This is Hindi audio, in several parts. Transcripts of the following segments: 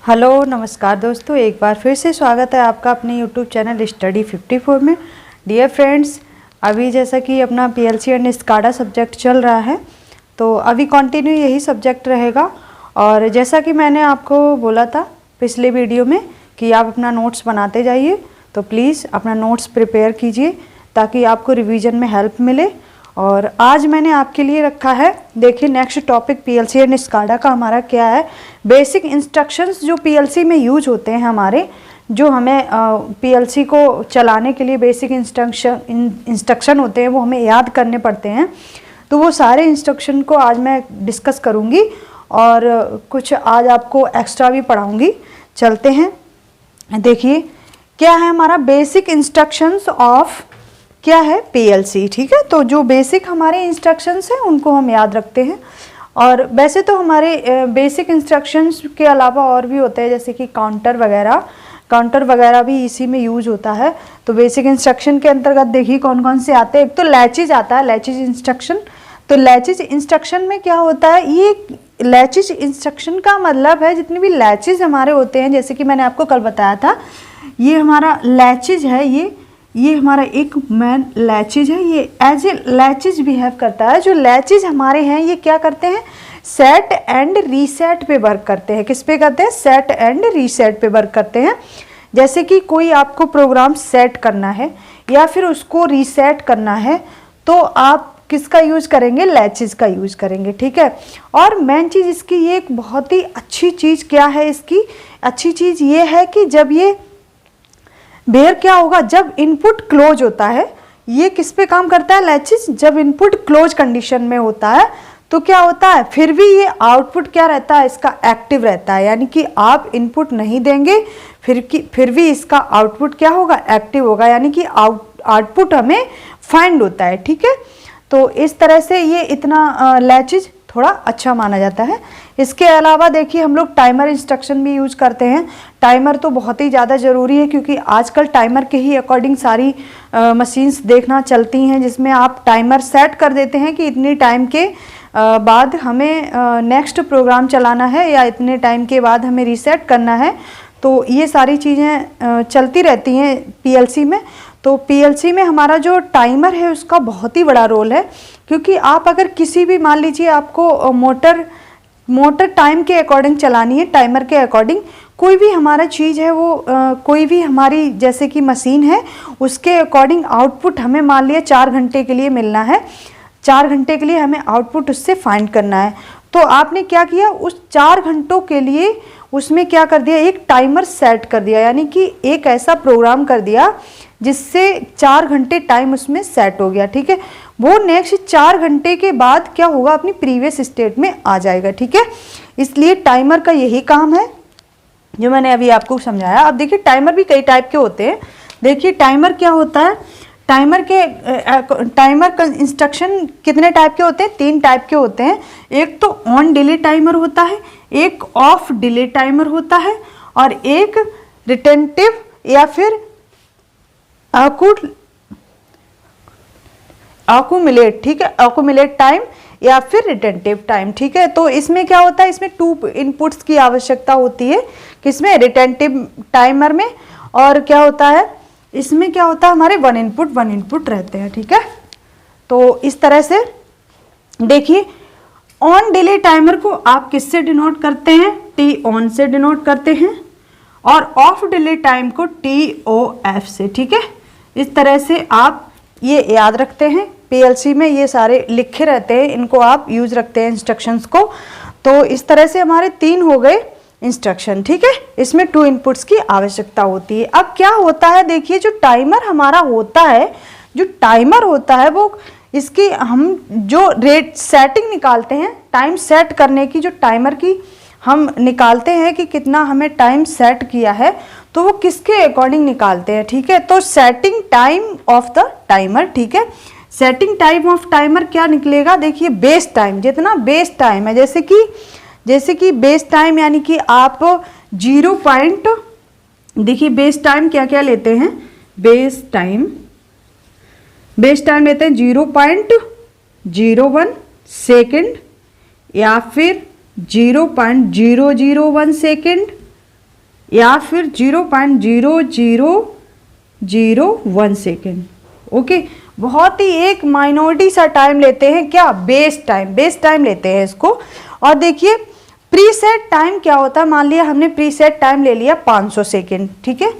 हेलो नमस्कार दोस्तों, एक बार फिर से स्वागत है आपका अपने यूट्यूब चैनल स्टडी 54 में। डियर फ्रेंड्स, अभी जैसा कि अपना पीएलसी एंड स्काडा सब्जेक्ट चल रहा है, तो अभी कंटिन्यू यही सब्जेक्ट रहेगा। और जैसा कि मैंने आपको बोला था पिछले वीडियो में कि आप अपना नोट्स बनाते जाइए, तो प्लीज़ अपना नोट्स प्रिपेयर कीजिए ताकि आपको रिवीजन में हेल्प मिले। और आज मैंने आपके लिए रखा है, देखिए next topic PLC and SCADA का हमारा क्या है, बेसिक इंस्ट्रक्शंस जो पीएलसी में यूज होते हैं हमारे, जो हमें पीएलसी को चलाने के लिए बेसिक इंस्ट्रक्शन होते हैं वो हमें याद करने पड़ते हैं। तो वो सारे इंस्ट्रक्शन को आज मैं डिस्कस करूँगी और कुछ आज आपको एक्स्ट्रा भी पढ़ाऊँगी। चलते हैं, देखिए क्या है हमारा बेसिक इंस्ट्रक्शंस ऑफ क्या है पीएलसी। ठीक है, तो जो बेसिक हमारे इंस्ट्रक्शंस हैं उनको हम याद रखते हैं। और वैसे तो हमारे बेसिक इंस्ट्रक्शंस के अलावा और भी होते हैं, जैसे कि काउंटर वगैरह भी इसी में यूज होता है। तो बेसिक इंस्ट्रक्शन के अंतर्गत देखिए कौन कौन से आते हैं। एक तो लैचेज आता है, लैचेज इंस्ट्रक्शन। तो लैचेज इंस्ट्रक्शन में क्या होता है, ये लैचेज इंस्ट्रक्शन का मतलब है जितने भी लैचेज हमारे होते हैं, जैसे कि मैंने आपको कल बताया था, ये हमारा लैचेज है, ये हमारा एक मेन लैचेज है, ये एज ए लैचेज बिहेव करता है। जो लैचेज हमारे हैं ये क्या करते हैं, सेट एंड रीसेट पे वर्क करते हैं। किस पे करते हैं, सेट एंड रीसेट पे वर्क करते हैं। जैसे कि कोई आपको प्रोग्राम सेट करना है या फिर उसको रीसेट करना है, तो आप किसका यूज करेंगे, लैचेज का यूज करेंगे। ठीक है, और मेन चीज़ इसकी ये एक बहुत ही अच्छी चीज़ क्या है, इसकी अच्छी चीज़ ये है कि जब ये बेयर क्या होगा, जब इनपुट क्लोज होता है, ये किस पे काम करता है लैचेज, जब इनपुट क्लोज कंडीशन में होता है तो क्या होता है, फिर भी ये आउटपुट क्या रहता है, इसका एक्टिव रहता है। यानी कि आप इनपुट नहीं देंगे फिर भी इसका आउटपुट क्या होगा, एक्टिव होगा, यानी कि आउटपुट हमें फाइंड होता है। ठीक है, तो इस तरह से ये इतना लैचेज थोड़ा अच्छा माना जाता है। इसके अलावा देखिए हम लोग टाइमर इंस्ट्रक्शन भी यूज करते हैं। टाइमर तो बहुत ही ज़्यादा ज़रूरी है, क्योंकि आजकल टाइमर के ही अकॉर्डिंग सारी मशीन्स देखना चलती हैं, जिसमें आप टाइमर सेट कर देते हैं कि इतनी टाइम के बाद हमें नेक्स्ट प्रोग्राम चलाना है या इतने टाइम के बाद हमें रीसेट करना है। तो ये सारी चीज़ें चलती रहती हैं पीएलसी में। तो पीएलसी में हमारा जो टाइमर है उसका बहुत ही बड़ा रोल है, क्योंकि आप अगर किसी भी, मान लीजिए आपको मोटर टाइम के अकॉर्डिंग चलानी है, टाइमर के अकॉर्डिंग, कोई भी हमारा चीज़ है वो कोई भी हमारी जैसे कि मशीन है, उसके अकॉर्डिंग आउटपुट हमें मान लिया 4 घंटे के लिए मिलना है, 4 घंटे के लिए हमें आउटपुट उससे फाइंड करना है। तो आपने क्या किया, उस 4 घंटों के लिए उसमें क्या कर दिया, एक टाइमर सेट कर दिया, यानी कि एक ऐसा प्रोग्राम कर दिया जिससे 4 घंटे टाइम उसमें सेट हो गया। ठीक है, वो नेक्स्ट 4 घंटे के बाद क्या होगा, अपनी प्रीवियस स्टेट में आ जाएगा। ठीक है, इसलिए टाइमर का यही काम है जो मैंने अभी आपको समझाया। अब देखिए टाइमर भी कई टाइप के होते हैं। देखिए टाइमर क्या होता है, टाइमर का इंस्ट्रक्शन कितने टाइप के होते हैं, 3 टाइप के होते हैं। एक तो ऑन डिले टाइमर होता है, एक ऑफ डिले टाइमर होता है, और एक रिटेंटिव या फिर अक्यूमुलेट। ठीक है, अक्यूमुलेट टाइम या फिर रिटेंटिव टाइम। ठीक है, तो इसमें क्या होता है, इसमें 2 इनपुट्स की आवश्यकता होती है, किसमें, रिटेंटिव टाइमर में। और क्या होता है, इसमें क्या होता है, हमारे 1 इनपुट रहते हैं। ठीक है, तो इस तरह से देखिए ऑन डिले टाइमर को आप किससे डिनोट करते हैं, टी ऑन से डिनोट करते हैं, और ऑफ डिले टाइम को TOF से। ठीक है, इस तरह से आप ये याद रखते हैं, पीएलसी में ये सारे लिखे रहते हैं, इनको आप यूज रखते हैं इंस्ट्रक्शंस को। तो इस तरह से हमारे 3 हो गए इंस्ट्रक्शन। ठीक है, इसमें 2 इनपुट्स की आवश्यकता होती है। अब क्या होता है, देखिए जो टाइमर हमारा होता है, जो टाइमर होता है वो इसकी हम जो रेट सेटिंग निकालते हैं, टाइम सेट करने की, जो टाइमर की हम निकालते हैं कि कितना हमें टाइम सेट किया है, तो वो किसके अकॉर्डिंग निकालते हैं। ठीक है, तो setting time of the timer. ठीक है, सेटिंग टाइम ऑफ टाइमर क्या निकलेगा, देखिए बेस टाइम, जितना बेस टाइम है, जैसे कि बेस टाइम यानी कि आप 0 पॉइंट, देखिए बेस टाइम क्या क्या लेते हैं, बेस टाइम लेते हैं 0.01 सेकेंड या फिर 0.001 सेकेंड या फिर 0.0001 सेकेंड। ओके, बहुत ही एक माइनॉरिटी सा टाइम लेते हैं, क्या, बेस टाइम लेते हैं इसको। और देखिए प्रीसेट टाइम क्या होता है, मान लिया हमने प्रीसेट टाइम ले लिया 500 सेकेंड, ठीक है।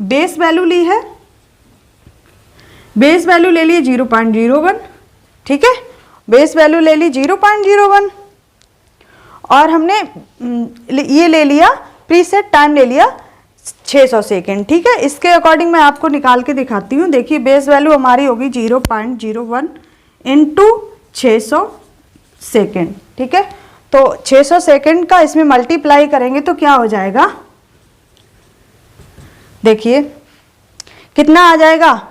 बेस वैल्यू ली है, बेस वैल्यू ले लिए 0.01, ठीक है, बेस वैल्यू ले ली 0.01 और हमने ये ले लिया प्रीसेट टाइम ले लिया 600 सेकेंड, ठीक है। इसके अकॉर्डिंग मैं आपको निकाल के दिखाती हूँ। देखिए बेस वैल्यू हमारी होगी 0.01 इंटू 600 सेकेंड, ठीक है। तो 600 सेकेंड का इसमें मल्टीप्लाई करेंगे तो क्या हो जाएगा, देखिए कितना आ जाएगा,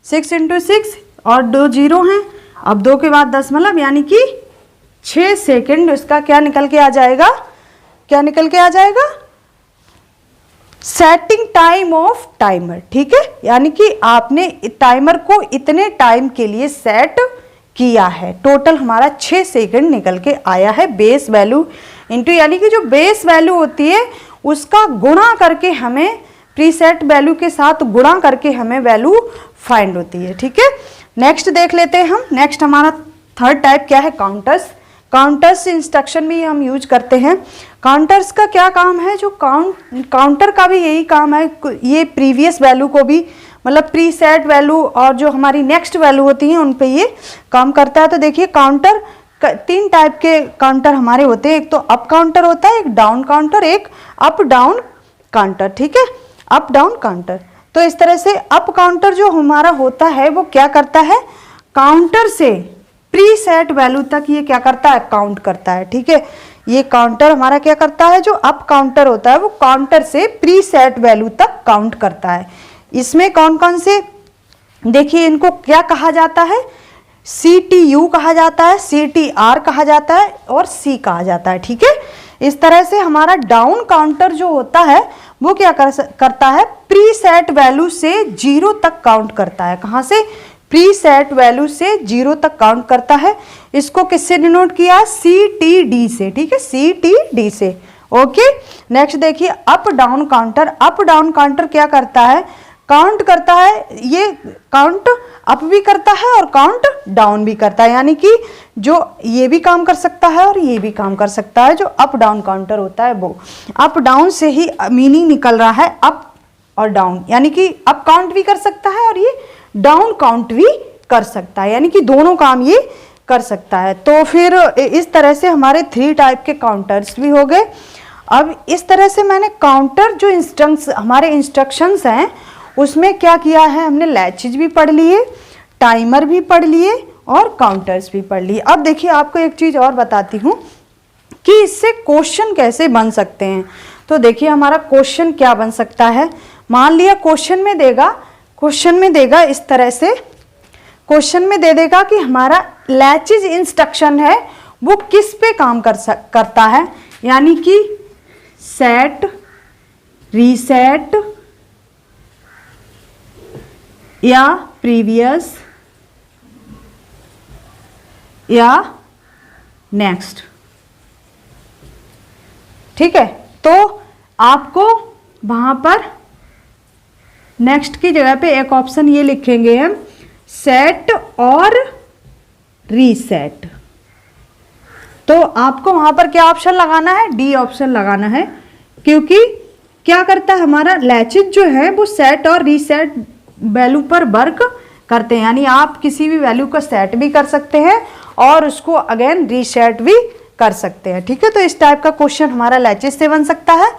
6 इंटू 6 और 2 जीरो हैं, अब 2 के बाद 10 मतलब यानी कि 6 सेकेंड इसका क्या निकल के आ जाएगा, क्या निकल के आ जाएगा, सेटिंग टाइम ऑफ टाइमर, ठीक है। यानी कि आपने टाइमर को इतने टाइम के लिए सेट किया है, टोटल हमारा 6 सेकेंड निकल के आया है बेस वैल्यू इंटू, यानी कि जो बेस वैल्यू होती है उसका गुणा करके हमें प्रीसेट वैल्यू के साथ गुणा करके हमें वैल्यू फाइंड होती है, ठीक है। नेक्स्ट देख लेते हैं हम। नेक्स्ट हमारा थर्ड टाइप क्या है, काउंटर्स। काउंटर्स इंस्ट्रक्शन भी हम यूज करते हैं। काउंटर्स का क्या काम है, जो काउंटर का भी यही काम है, ये प्रीवियस वैल्यू को भी मतलब प्रीसेट वैल्यू और जो हमारी नेक्स्ट वैल्यू होती है उन पे ये काम करता है। तो देखिए काउंटर 3 टाइप के काउंटर हमारे होते हैं, एक तो अप काउंटर होता है, एक डाउन काउंटर, एक अप डाउन काउंटर, ठीक है, अप डाउन काउंटर। तो इस तरह से अप काउंटर जो हमारा होता है वो क्या करता है, काउंटर से प्रीसेट वैल्यू तक ये क्या करता है, काउंट करता है, ठीक है। ये काउंटर हमारा क्या करता है, जो अप काउंटर होता है वो काउंटर से प्रीसेट वैल्यू तक काउंट करता है। इसमें कौन कौन से, देखिए इनको क्या कहा जाता है, CTU कहा जाता है, CTR कहा जाता है और C कहा जाता है, ठीक है। इस तरह से हमारा डाउन काउंटर जो होता है वो क्या करता है, प्रीसेट वैल्यू से 0 तक काउंट करता है। कहाँ से, प्रीसेट वैल्यू से 0 तक काउंट करता है। इसको किससे डिनोट किया, CTD से, ठीक है, CTD से। ओके, नेक्स्ट देखिए up down counter. Up down counter क्या करता है, काउंट करता है, ये काउंट अप भी करता है और काउंट डाउन भी करता है, यानी कि जो ये भी काम कर सकता है और ये भी काम कर सकता है। जो अप डाउन काउंटर होता है वो अप डाउन से ही मीनिंग निकल रहा है, अप और डाउन, यानी कि अप काउंट भी कर सकता है और ये डाउन काउंट भी कर सकता है, यानी कि दोनों काम ये कर सकता है। तो फिर इस तरह से हमारे 3 टाइप के काउंटर्स भी हो गए। अब इस तरह से मैंने काउंटर जो हमारे इंस्ट्रक्शंस हैं उसमें क्या किया है, हमने लैचेज भी पढ़ लिए, टाइमर भी पढ़ लिए और काउंटर्स भी पढ़ लिए। अब देखिए आपको एक चीज़ और बताती हूँ कि इससे क्वेश्चन कैसे बन सकते हैं। तो देखिए हमारा क्वेश्चन क्या बन सकता है, मान लिया क्वेश्चन में देगा इस तरह से, क्वेश्चन में दे देगा कि हमारा लैचेज इंस्ट्रक्शन है वो किस पे काम करता है, यानी कि सेट, रीसेट या प्रीवियस या नेक्स्ट, ठीक है। तो आपको वहां पर नेक्स्ट की जगह पे एक ऑप्शन ये लिखेंगे हम, सेट और रीसेट। तो आपको वहां पर क्या ऑप्शन लगाना है, डी ऑप्शन लगाना है, क्योंकि क्या करता है हमारा लैचेज जो है वो सेट और रीसेट वैल्यू पर वर्क करते हैं, यानी आप किसी भी वैल्यू को सेट भी कर सकते हैं और उसको अगेन रीसेट भी कर सकते हैं, ठीक है। तो इस टाइप का क्वेश्चन हमारा लैचेज से बन सकता है।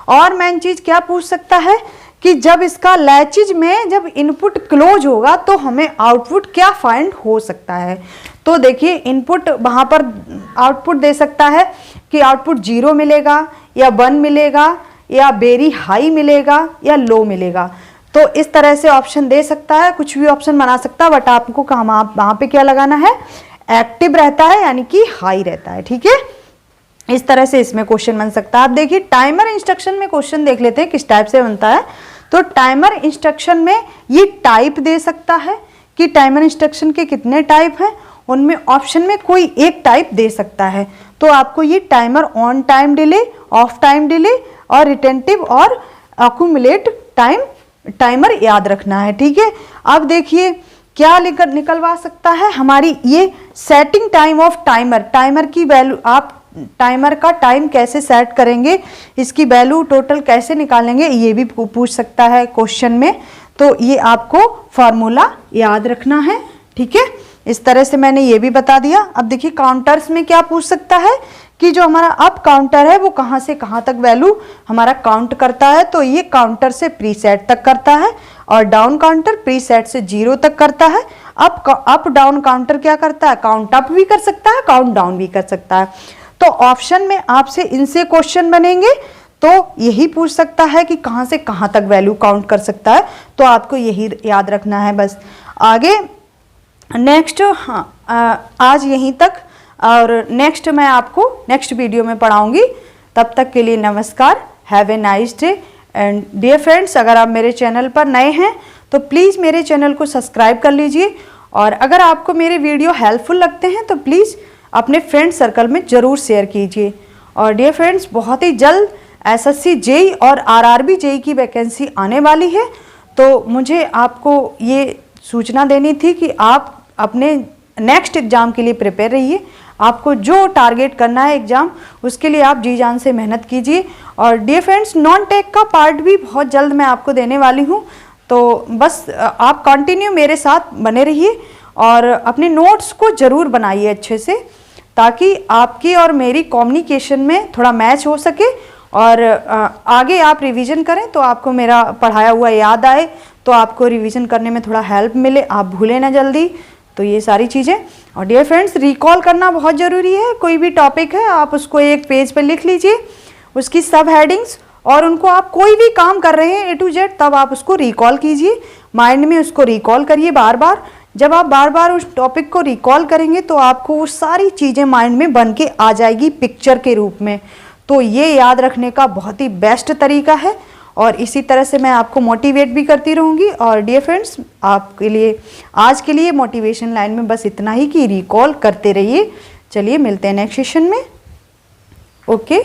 और मेन चीज क्या पूछ सकता है कि जब इसका लैचेज में जब इनपुट क्लोज होगा तो हमें आउटपुट क्या फाइंड हो सकता है। तो देखिए इनपुट वहां पर आउटपुट दे सकता है कि आउटपुट 0 मिलेगा या 1 मिलेगा या वेरी हाई मिलेगा या लो मिलेगा। तो इस तरह से ऑप्शन दे सकता है, कुछ भी ऑप्शन बना सकता है, बट आपको वहां पे क्या लगाना है, एक्टिव रहता है यानी कि हाई रहता है, ठीक है। इस तरह से इसमें क्वेश्चन बन सकता है। आप देखिए टाइमर इंस्ट्रक्शन में क्वेश्चन देख लेते हैं किस टाइप से बनता है। तो टाइमर इंस्ट्रक्शन में ये टाइप दे सकता है कि टाइमर इंस्ट्रक्शन के कितने टाइप हैं, उनमें ऑप्शन में कोई एक टाइप दे सकता है। तो आपको ये timer on time delay, of time delay और रिटेंटिव और अक्यूमुलेट टाइमर याद रखना है, ठीक है। अब देखिए क्या निकलवा सकता है हमारी ये setting time off timer, timer की वैल्यू, आप टाइमर का टाइम कैसे सेट करेंगे, इसकी वैल्यू टोटल कैसे निकालेंगे, ये भी पूछ सकता है क्वेश्चन में। तो ये आपको फॉर्मूला याद रखना है, ठीक है। इस तरह से मैंने ये भी बता दिया। अब देखिए काउंटर्स में क्या पूछ सकता है कि जो हमारा अप काउंटर है वो कहाँ से कहाँ तक वैल्यू हमारा काउंट करता है। तो ये काउंटर से प्रीसेट तक करता है और डाउन काउंटर प्रीसेट से 0 तक करता है। अप डाउन काउंटर क्या करता है, काउंट अप भी कर सकता है, काउंट डाउन भी कर सकता है। तो ऑप्शन में आपसे इनसे क्वेश्चन बनेंगे तो यही पूछ सकता है कि कहाँ से कहाँ तक वैल्यू काउंट कर सकता है। तो आपको यही याद रखना है बस। आगे नेक्स्ट, हाँ आज यहीं तक, और नेक्स्ट मैं आपको नेक्स्ट वीडियो में पढ़ाऊंगी। तब तक के लिए नमस्कार, have a nice day. And dear friends, अगर आप मेरे चैनल पर नए हैं तो प्लीज़ मेरे चैनल को सब्सक्राइब कर लीजिए, और अगर आपको मेरे वीडियो हेल्पफुल लगते हैं तो प्लीज़ अपने फ्रेंड सर्कल में ज़रूर शेयर कीजिए। और डियर फ्रेंड्स, बहुत ही जल्द एसएससी जेई और आरआरबी जेई की वैकेंसी आने वाली है। तो मुझे आपको ये सूचना देनी थी कि आप अपने नेक्स्ट एग्ज़ाम के लिए प्रिपेयर रहिए। आपको जो टारगेट करना है एग्ज़ाम, उसके लिए आप जी जान से मेहनत कीजिए। और डियर फ्रेंड्स, नॉन टेक का पार्ट भी बहुत जल्द मैं आपको देने वाली हूँ। तो बस आप कंटिन्यू मेरे साथ बने रहिए और अपने नोट्स को ज़रूर बनाइए अच्छे से, ताकि आपकी और मेरी कम्युनिकेशन में थोड़ा मैच हो सके और आगे आप रिवीजन करें तो आपको मेरा पढ़ाया हुआ याद आए, तो आपको रिवीजन करने में थोड़ा हेल्प मिले, आप भूलें ना जल्दी। तो ये सारी चीज़ें। और डियर फ्रेंड्स, रिकॉल करना बहुत ज़रूरी है। कोई भी टॉपिक है आप उसको एक पेज पर लिख लीजिए, उसकी सब हेडिंग्स, और उनको आप कोई भी काम कर रहे हैं A to Z, तब आप उसको रिकॉल कीजिए, माइंड में उसको रिकॉल करिए बार बार। जब आप बार बार उस टॉपिक को रिकॉल करेंगे तो आपको वो सारी चीज़ें माइंड में बन के आ जाएगी पिक्चर के रूप में। तो ये याद रखने का बहुत ही बेस्ट तरीका है, और इसी तरह से मैं आपको मोटिवेट भी करती रहूँगी। और डियर फ्रेंड्स, आपके लिए आज के लिए मोटिवेशन लाइन में बस इतना ही कि रिकॉल करते रहिए। चलिए मिलते हैं नेक्स्ट सेशन में। ओके।